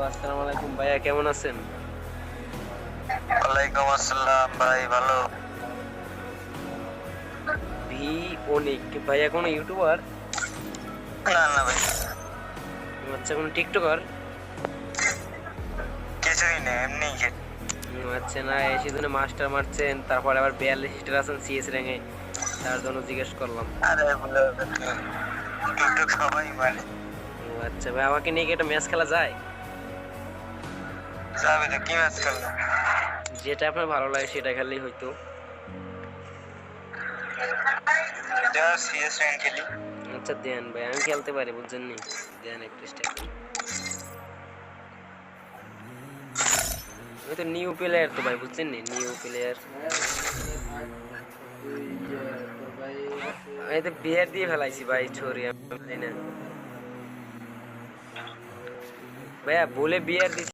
আসসালামু আলাইকুম ভাইয়া, কেমন আছেন? ওয়ালাইকুম আসসালাম ভাই, ভালো। ভি অনিক ভাইয়া কোনো ইউটিউবার? না না ভাই, আচ্ছা, কোনো টিকটকার? কিছুই নেই, এমনি আচ্ছা, না এই সিজনে মাস্টার মারছেন, তারপর আবার 42 স্টার আছেন সিএস র্যাঙ্কে, তার জন্য জিজ্ঞেস করলাম। আরে বলে টুকটুক সবাই মানে আচ্ছা ভাই, আমাকে নিয়ে কি একটা ম্যাচ খেলা যায়? যাবে তো, কি ম্যাচ করলো? যেটা আপনার ভালো লাগে সেটা খেললেই হয়তো। যা সিএস র্যাঙ্ক খেলি। আচ্ছা দেন ভাই, আমি খেলতে পারি, বুঝছেন নি? দেন একটা স্টেপ। আমি তো নিউ প্লেয়ার তো ভাই, বুঝছেন নি? New player. আমি তো বিয়ার দিয়ে ফেলাইছি ভাই, ছড়ি আমি, তাই না ভাইয়া? বলে বিয়ার দিছি।